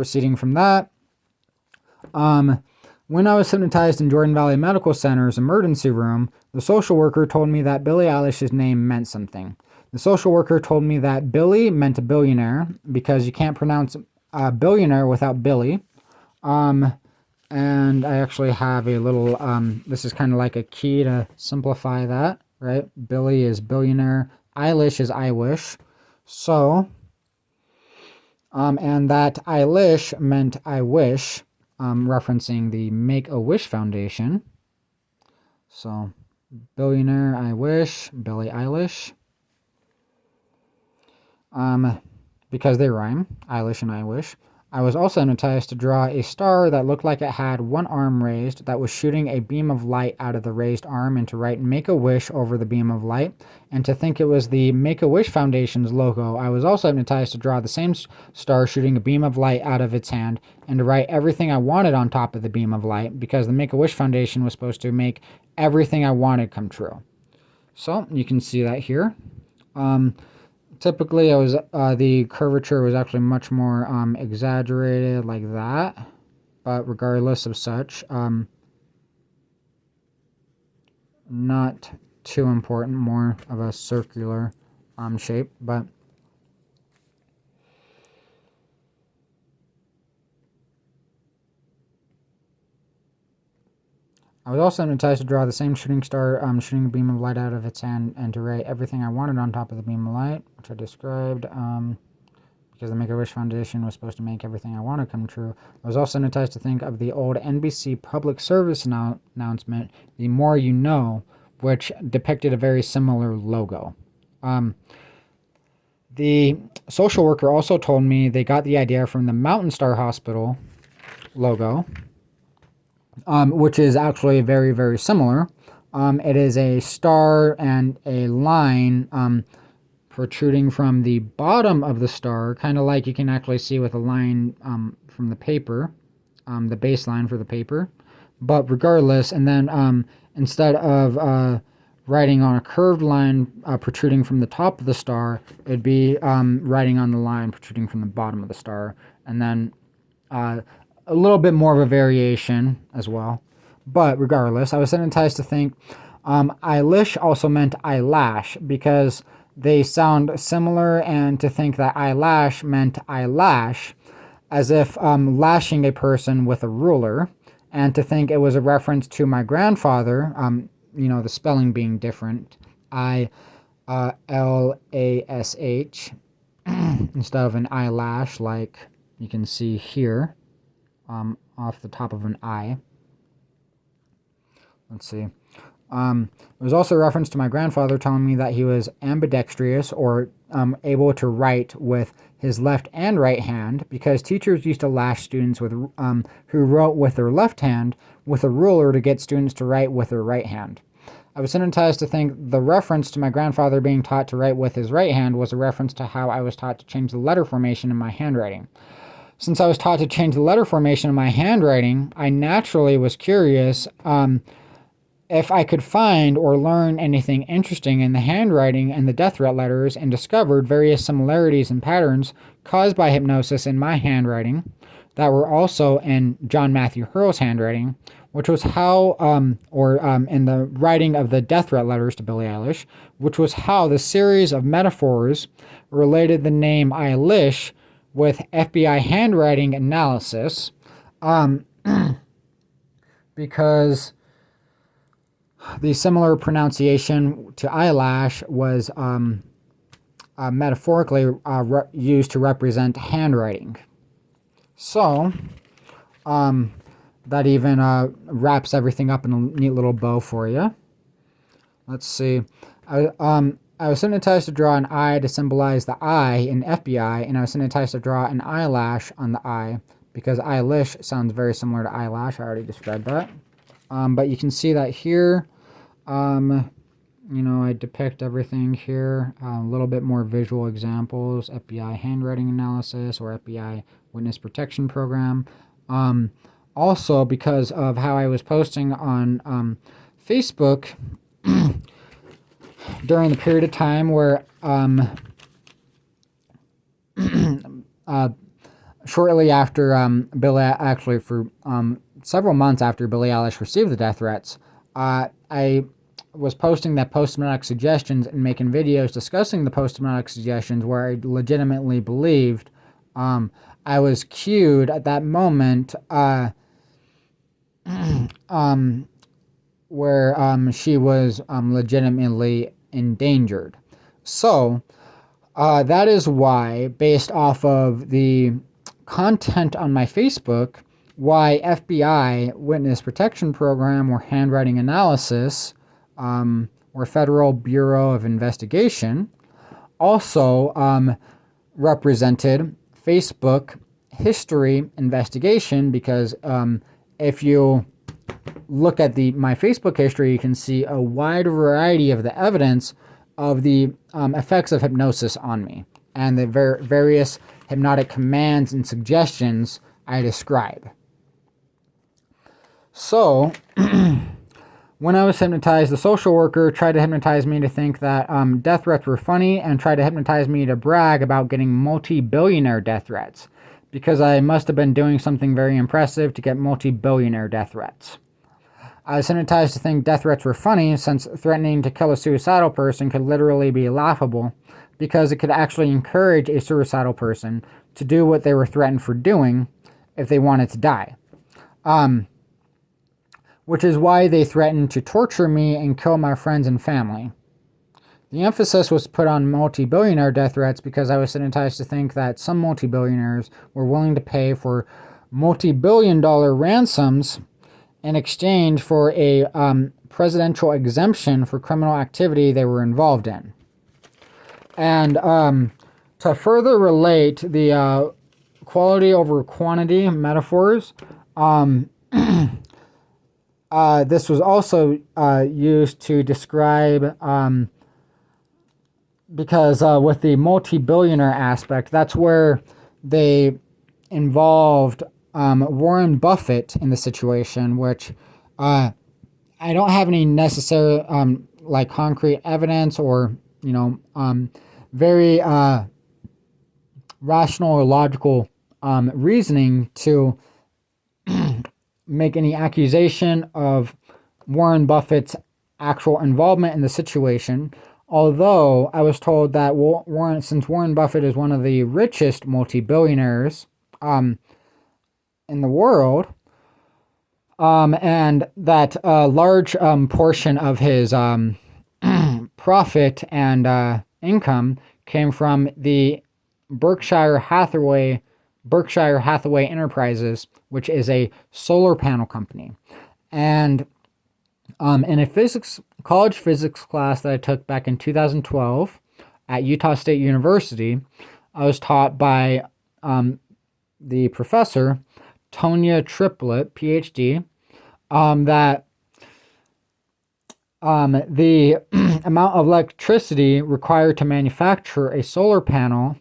proceeding from that, when I was hypnotized in Jordan Valley Medical Center's emergency room, the social worker told me that Billie Eilish's name meant something. The social worker told me that Billy meant a billionaire because you can't pronounce billionaire without Billy. And I actually have a little, this is kind of like a key to simplify that, right? Billy is billionaire, Eilish is I wish. So, and that Eilish meant I wish, referencing the Make-A-Wish Foundation. So, billionaire I wish, Billie Eilish. Because they rhyme, Eilish and I wish. I was also hypnotized to draw a star that looked like it had one arm raised that was shooting a beam of light out of the raised arm, and to write Make-A-Wish over the beam of light, and to think it was the Make-A-Wish Foundation's logo. I was also hypnotized to draw the same star shooting a beam of light out of its hand, and to write everything I wanted on top of the beam of light, because the Make-A-Wish Foundation was supposed to make everything I wanted come true. So, you can see that here. Typically, the curvature was actually much more exaggerated like that, but regardless of such, not too important, more of a circular shape, but I was also hypnotized to draw the same shooting star shooting a beam of light out of its hand, and to write everything I wanted on top of the beam of light, which I described, because the Make-A-Wish Foundation was supposed to make everything I wanted come true. I was also hypnotized to think of the old NBC public service announcement, The More You Know, which depicted a very similar logo. The social worker also told me they got the idea from the Mountain Star Hospital logo, which is actually very, very similar. It is a star and a line protruding from the bottom of the star, kind of like you can actually see with a line from the paper, the baseline for the paper. But regardless, and then instead of writing on a curved line protruding from the top of the star, it'd be writing on the line protruding from the bottom of the star, and then a little bit more of a variation as well. But regardless, I was hypnotized to think Eilish also meant eyelash because they sound similar, and to think that eyelash meant eyelash, as if lashing a person with a ruler, and to think it was a reference to my grandfather, the spelling being different, I-L-A-S-H, instead of an eyelash like you can see here. Off the top of an eye. Let's see. There was also a reference to my grandfather telling me that he was ambidextrous, or able to write with his left and right hand, because teachers used to lash students with who wrote with their left hand with a ruler to get students to write with their right hand. I was hypnotized to think the reference to my grandfather being taught to write with his right hand was a reference to how I was taught to change the letter formation in my handwriting. Since I was taught to change the letter formation of my handwriting, I naturally was curious if I could find or learn anything interesting in the handwriting and the death threat letters, and discovered various similarities and patterns caused by hypnosis in my handwriting that were also in John Matthew Hurl's handwriting, which was how, in the writing of the death threat letters to Billie Eilish, which was how the series of metaphors related the name Eilish with FBI handwriting analysis, because the similar pronunciation to eyelash was metaphorically used to represent handwriting. So, that even wraps everything up in a neat little bow for you. Let's see. I was hypnotized to draw an eye to symbolize the I in FBI, and I was hypnotized to draw an eyelash on the eye, because eyelish sounds very similar to eyelash. I already described that. But you can see that here. I depict everything here. A little bit more visual examples, FBI handwriting analysis or FBI witness protection program. Also, because of how I was posting on Facebook during the period of time where shortly after actually for several months after Billie Eilish received the death threats, I was posting that post-hypnotic suggestions and making videos discussing the post-hypnotic suggestions where I legitimately believed I was cued at that moment where she was legitimately endangered. So that is why, based off of the content on my Facebook, why FBI Witness Protection Program or handwriting analysis or Federal Bureau of Investigation also represented Facebook history investigation, because if you look at my Facebook history, you can see a wide variety of the evidence of the effects of hypnosis on me and the various hypnotic commands and suggestions I describe. So, when I was hypnotized, the social worker tried to hypnotize me to think that death threats were funny and tried to hypnotize me to brag about getting multi-billionaire death threats, because I must have been doing something very impressive to get multi-billionaire death threats. I was hypnotized to think death threats were funny, since threatening to kill a suicidal person could literally be laughable, because it could actually encourage a suicidal person to do what they were threatened for doing if they wanted to die. Which is why they threatened to torture me and kill my friends and family. The emphasis was put on multi-billionaire death threats because I was hypnotized to think that some multi-billionaires were willing to pay for multi-billion-dollar ransoms in exchange for a presidential exemption for criminal activity they were involved in. And to further relate the quality over quantity metaphors, this was also used to describe, because with the multi-billionaire aspect, that's where they involved Warren Buffett in the situation, which I don't have any necessary like concrete evidence or very rational or logical reasoning to make any accusation of Warren Buffett's actual involvement in the situation. Although I was told that since Warren Buffett is one of the richest multi-billionaires in the world, and that a large portion of his profit and income came from the Berkshire Hathaway Enterprises, which is a solar panel company. And in a college physics class that I took back in 2012 at Utah State University, I was taught by the professor, Tonya Triplett, PhD, that the amount of electricity required to manufacture a solar panel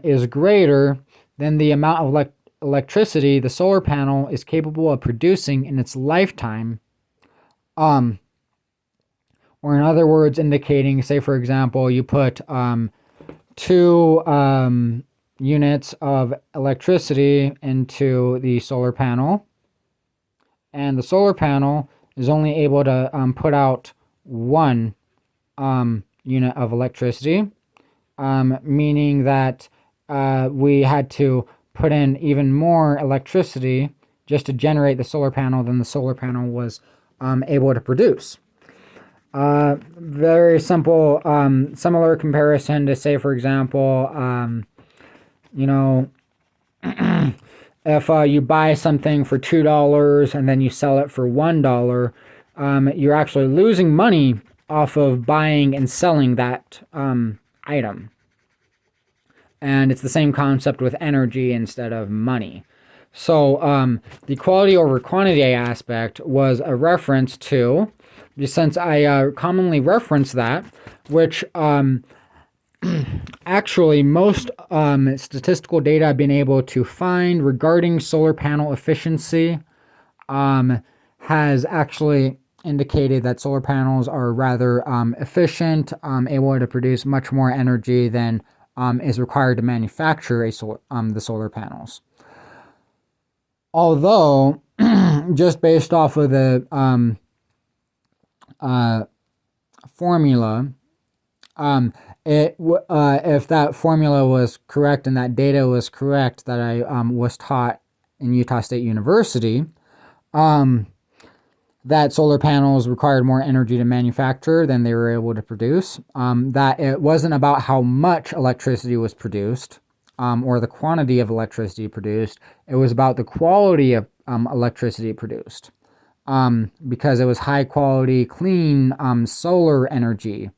is greater than the amount of electricity the solar panel is capable of producing in its lifetime. Or in other words, indicating, say for example, you put 2 units of electricity into the solar panel, and the solar panel is only able to put out 1 unit of electricity, meaning that we had to put in even more electricity just to generate the solar panel than the solar panel was able to produce. Very simple, similar comparison to, say for example, if you buy something for $2 and then you sell it for $1, you're actually losing money off of buying and selling that item. And it's the same concept with energy instead of money. So the quality over quantity aspect was a reference to, since I commonly reference that, which actually most statistical data I've been able to find regarding solar panel efficiency has actually indicated that solar panels are rather efficient, able to produce much more energy than is required to manufacture the solar panels. Although, just based off of the formula, if that formula was correct and that data was correct that I was taught in Utah State University, that solar panels required more energy to manufacture than they were able to produce, that it wasn't about how much electricity was produced or the quantity of electricity produced. It was about the quality of electricity produced, because it was high quality, clean solar energy,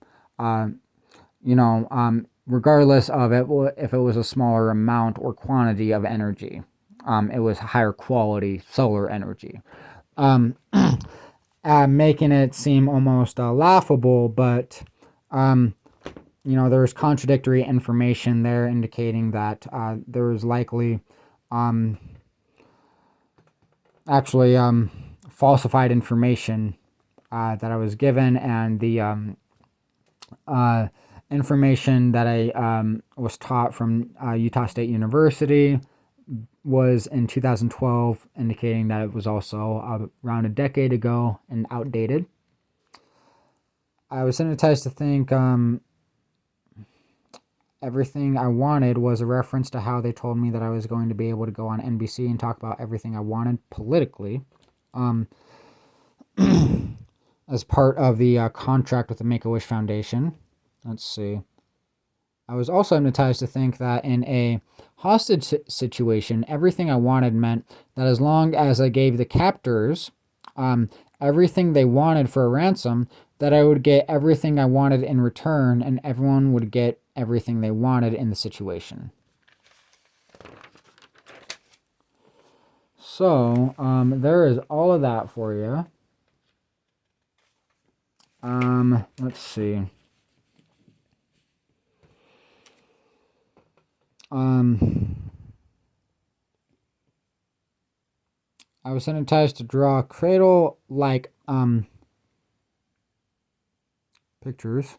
regardless of it, if it was a smaller amount or quantity of energy. It was higher quality solar energy. Making it seem almost laughable, but there's contradictory information there indicating that there was likely falsified information that I was given, and the information that I was taught from Utah State University was in 2012, indicating that it was also around a decade ago and outdated. I was hypnotized to think everything I wanted was a reference to how they told me that I was going to be able to go on NBC and talk about everything I wanted politically, as part of the contract with the Make-A-Wish Foundation. Let's see. I was also hypnotized to think that in a hostage situation, everything I wanted meant that as long as I gave the captors everything they wanted for a ransom, that I would get everything I wanted in return, and everyone would get everything they wanted in the situation. So, there is all of that for you. Let's see. I was hypnotized to draw cradle-like pictures.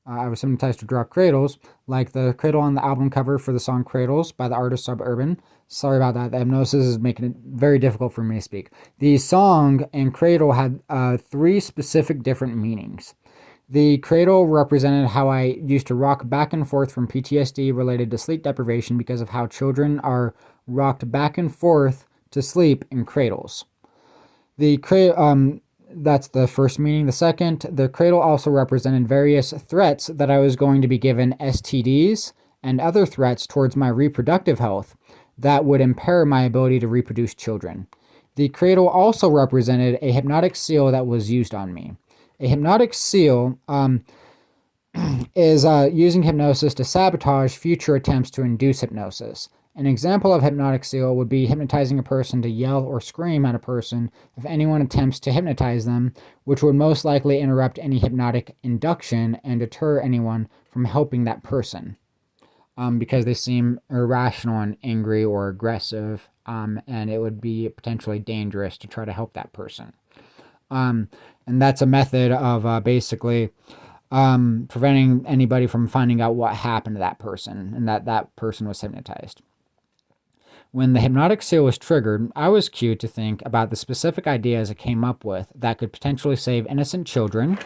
I was hypnotized to draw cradles, like the cradle on the album cover for the song Cradles by the artist Suburban. Sorry about that. The hypnosis is making it very difficult for me to speak. The song and cradle had 3 specific different meanings. The cradle represented how I used to rock back and forth from PTSD related to sleep deprivation because of how children are rocked back and forth to sleep in cradles. That's the first meaning. The second, the cradle also represented various threats that I was going to be given STDs and other threats towards my reproductive health that would impair my ability to reproduce children. The cradle also represented a hypnotic seal that was used on me. A hypnotic seal is using hypnosis to sabotage future attempts to induce hypnosis. An example of hypnotic seal would be hypnotizing a person to yell or scream at a person if anyone attempts to hypnotize them, which would most likely interrupt any hypnotic induction and deter anyone from helping that person, because they seem irrational and angry or aggressive, and it would be potentially dangerous to try to help that person. And that's a method of basically preventing anybody from finding out what happened to that person and that person was hypnotized. When the hypnotic seal was triggered, I was cued to think about the specific ideas I came up with that could potentially save innocent children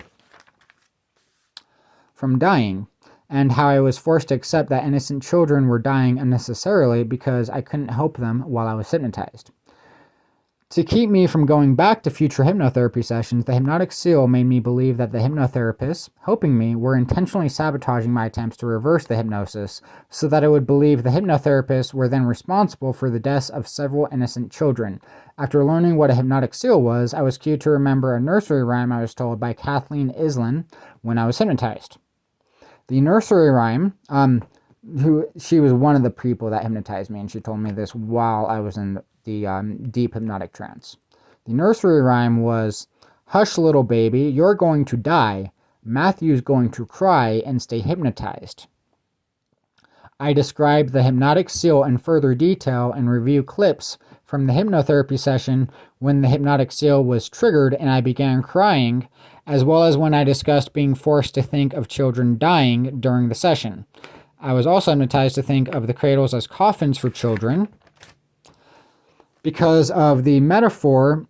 from dying, and how I was forced to accept that innocent children were dying unnecessarily because I couldn't help them while I was hypnotized. To keep me from going back to future hypnotherapy sessions, the hypnotic seal made me believe that the hypnotherapists helping me were intentionally sabotaging my attempts to reverse the hypnosis, so that I would believe the hypnotherapists were then responsible for the deaths of several innocent children. After learning what a hypnotic seal was, I was cued to remember a nursery rhyme I was told by Kathleen Island when I was hypnotized. The nursery rhyme, she was one of the people that hypnotized me, and she told me this while I was in the deep hypnotic trance. The nursery rhyme was, "Hush, little baby, you're going to die. Matthew's going to cry and stay hypnotized." I described the hypnotic seal in further detail and review clips from the hypnotherapy session when the hypnotic seal was triggered and I began crying, as well as when I discussed being forced to think of children dying during the session. I was also hypnotized to think of the cradles as coffins for children because of the metaphor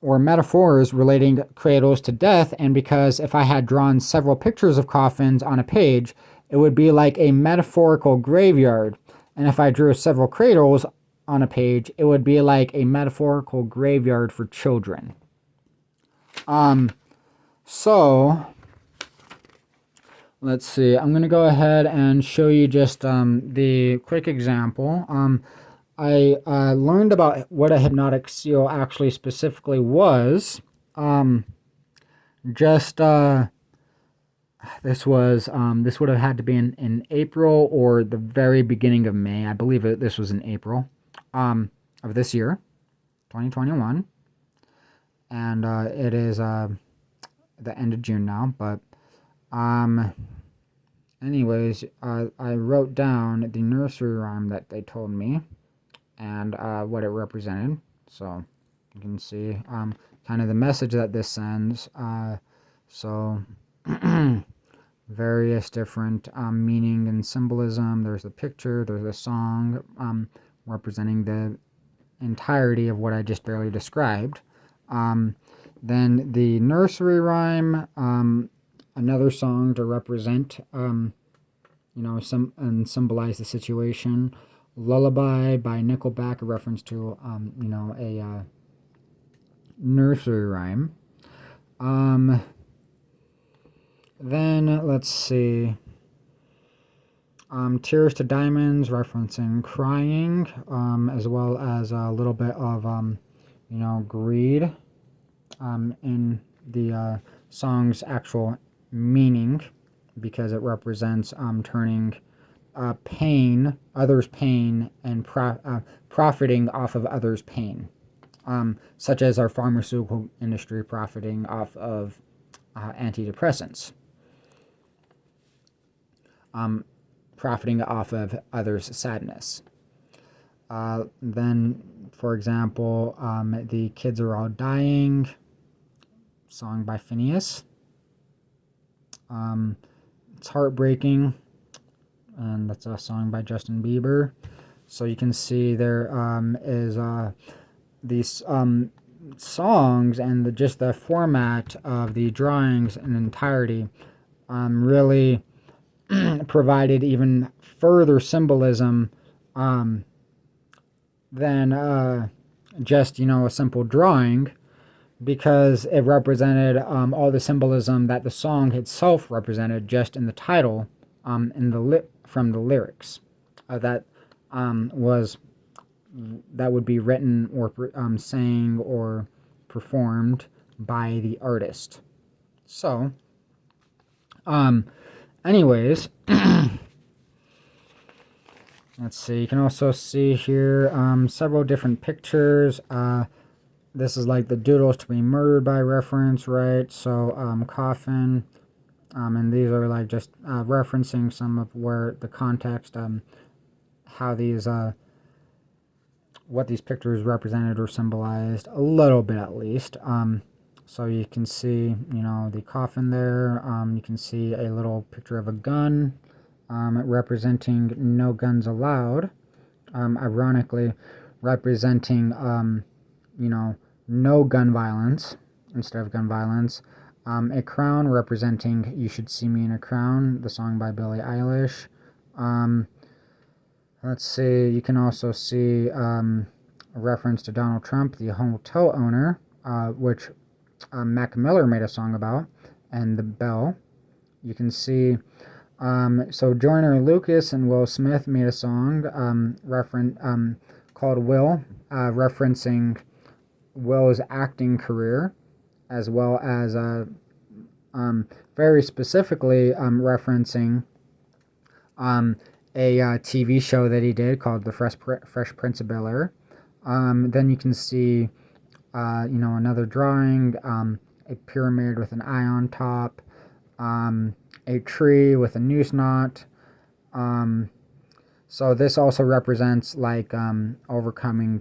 or metaphors relating cradles to death, and because if I had drawn several pictures of coffins on a page, it would be like a metaphorical graveyard. And if I drew several cradles on a page, it would be like a metaphorical graveyard for children. So let's see. I'm going to go ahead and show you just the quick example. I learned about what a hypnotic seal actually specifically was. This would have had to be in April or the very beginning of May. I believe this was in April of this year, 2021, and it is the end of June now. But anyways, I wrote down the nursery rhyme that they told me and what it represented, so you can see kind of the message that this sends. So various different meaning and symbolism. There's a picture, there's a song representing the entirety of what I just barely described. Then the nursery rhyme, another song to represent, and symbolize the situation. Lullaby by Nickelback, a reference to, a nursery rhyme. Then, let's see. Tears to Diamonds, referencing crying, as well as a little bit of, greed in the song's actual meaning, because it represents turning others' pain, and profiting off of others' pain, such as our pharmaceutical industry profiting off of antidepressants, profiting off of others' sadness. Then, for example, The Kids Are All Dying, song by Phineas. It's heartbreaking, and that's a song by Justin Bieber. So you can see there is these songs, and just the format of the drawings in entirety really provided even further symbolism than just a simple drawing, because it represented all the symbolism that the song itself represented just in the title, from the lyrics that would be written or sang or performed by the artist. So, anyways, let's see. You can also see here several different pictures. This is like the Doodles to be Murdered by reference, right? So, coffin. And these are like just referencing some of where the context, how these, what these pictures represented or symbolized, a little bit at least. So you can see, the coffin there. You can see a little picture of a gun, representing no guns allowed. Ironically, representing, no gun violence instead of gun violence. A crown representing You Should See Me in a Crown, the song by Billie Eilish. Let's see, you can also see a reference to Donald Trump, the hotel owner, which Mac Miller made a song about, and the bell. You can see, so Joyner Lucas and Will Smith made a song called Will, referencing Will's acting career, as well as very specifically referencing a TV show that he did called The Fresh Prince of Bel-Air. Then you can see, another drawing, a pyramid with an eye on top, a tree with a noose knot. So this also represents like overcoming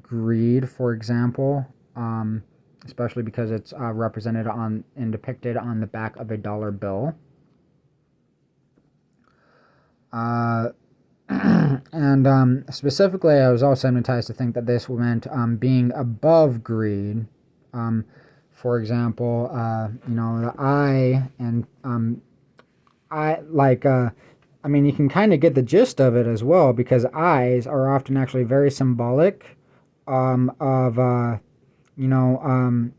greed, for example, especially because it's represented on and depicted on the back of a dollar bill. Uh, and specifically, I was also hypnotized to think that this meant being above greed. Um, for example, the eye and I like. I mean, you can kind of get the gist of it as well because eyes are often actually very symbolic of you know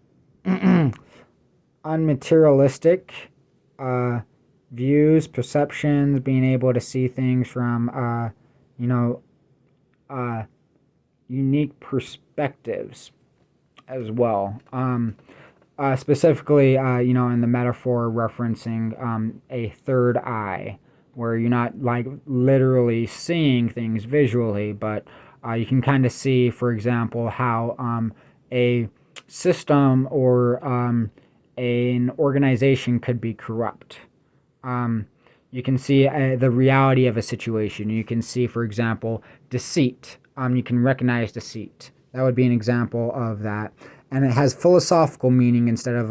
unmaterialistic uh, views, perceptions, being able to see things from you know uh, unique perspectives as well. Specifically, in the metaphor referencing a third eye, where you're not like literally seeing things visually, but you can kind of see, for example, how a system or an organization could be corrupt. Um, you can see the reality of a situation. You can see, for example, deceit. You can recognize deceit. That would be an example of that. And it has philosophical meaning instead of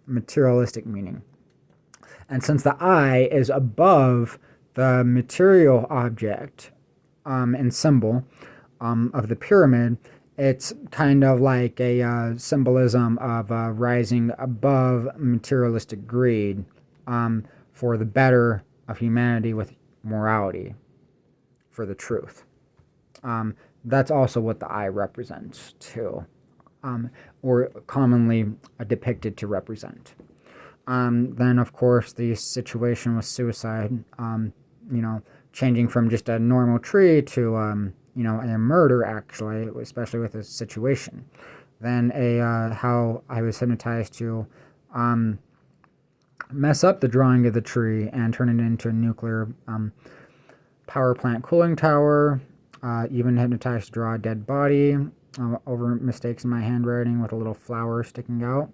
materialistic meaning. And since the eye is above the material object and symbol of the pyramid, it's kind of like a symbolism of rising above materialistic greed for the better of humanity with morality, for the truth. That's also what the eye represents, too, or commonly depicted to represent. Then, of course, the situation with suicide, changing from just a normal tree to, a murder, actually, especially with this situation. Then, how I was hypnotized to mess up the drawing of the tree and turn it into a nuclear power plant cooling tower. Even hypnotized to draw a dead body over mistakes in my handwriting with a little flower sticking out,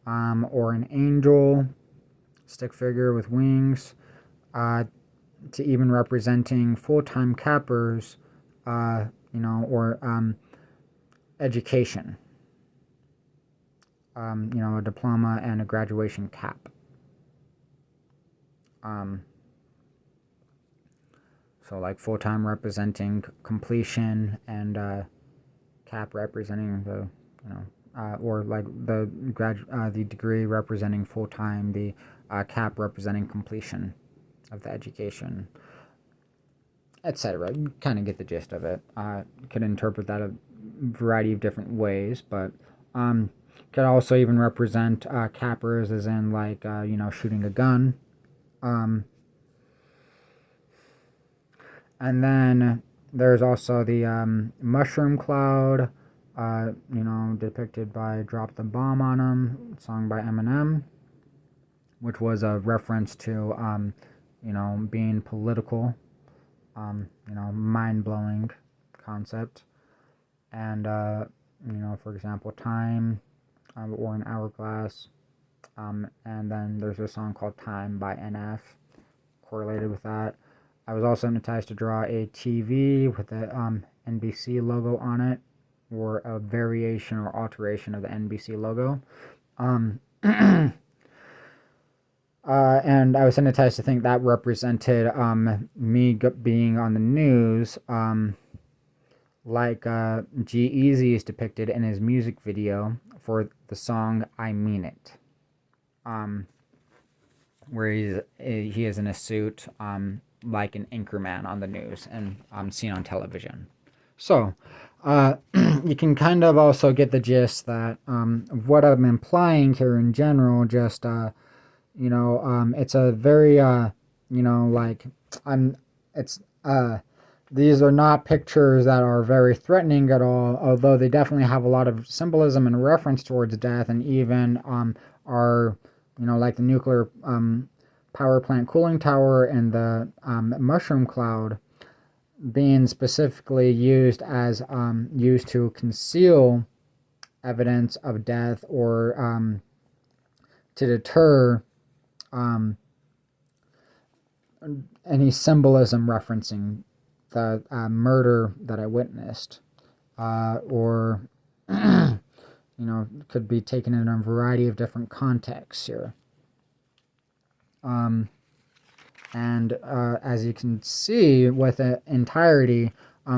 or an angel stick figure with wings, to even representing full-time cappers, or education, a diploma and a graduation cap. So like full-time representing completion and cap representing the, or like the degree representing full-time, the cap representing completion of the education, etc. You kind of get the gist of it. Could interpret that a variety of different ways, but could also even represent cappers as in like, shooting a gun. And then there's also the mushroom cloud, depicted by Drop the Bomb on 'Em, song by Eminem, which was a reference to, being political, mind-blowing concept. And, for example, time, or an hourglass. And then there's a song called Time by NF, correlated with that. I was also hypnotized to draw a TV with the NBC logo on it, or a variation or alteration of the NBC logo. And I was hypnotized to think that represented me being on the news, like G-Eazy is depicted in his music video for the song I Mean It, where he is in a suit, like an anchorman on the news and seen on television. So, you can kind of also get the gist that what I'm implying here in general, just it's a very like it's these are not pictures that are very threatening at all, although they definitely have a lot of symbolism and reference towards death, and even are like the nuclear power plant cooling tower and the mushroom cloud being specifically used to conceal evidence of death, or to deter any symbolism referencing the murder that I witnessed, or could be taken in a variety of different contexts here. And as you can see, with the entirety,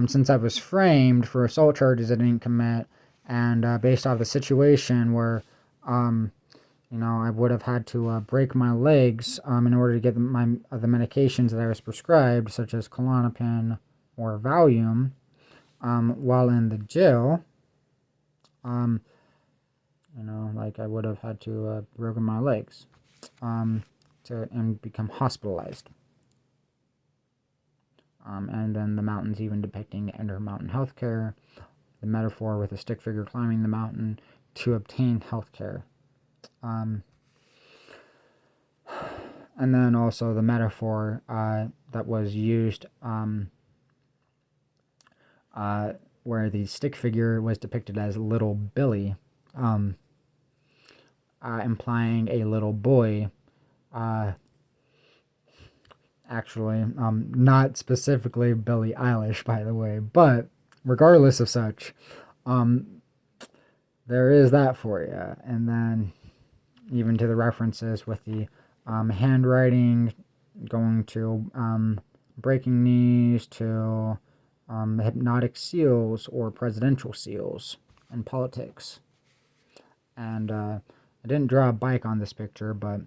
since I was framed for assault charges I didn't commit, and based off the situation where, I would have had to break my legs in order to get the medications that I was prescribed, such as Klonopin or Valium, while in the jail. Like I would have had to broken my legs and become hospitalized. And then the mountains even depicting intermountain healthcare, the metaphor with a stick figure climbing the mountain to obtain healthcare. And then also the metaphor that was used where the stick figure was depicted as little Billy, implying a little boy. Actually, not specifically Billie Eilish, by the way, but regardless of such, there is that for you. And then even to the references with the handwriting, going to breaking knees, to hypnotic seals or presidential seals in politics. And I didn't draw a bike on this picture, but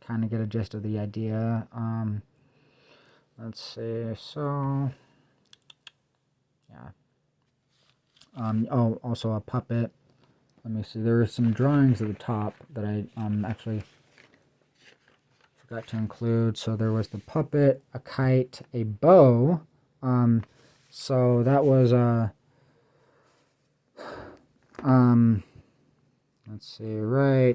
kind of get a gist of the idea. Let's see, so, yeah. Also a puppet. Let me see, there are some drawings at the top that I actually forgot to include. So there was the puppet, a kite, a bow. So that was let's see, right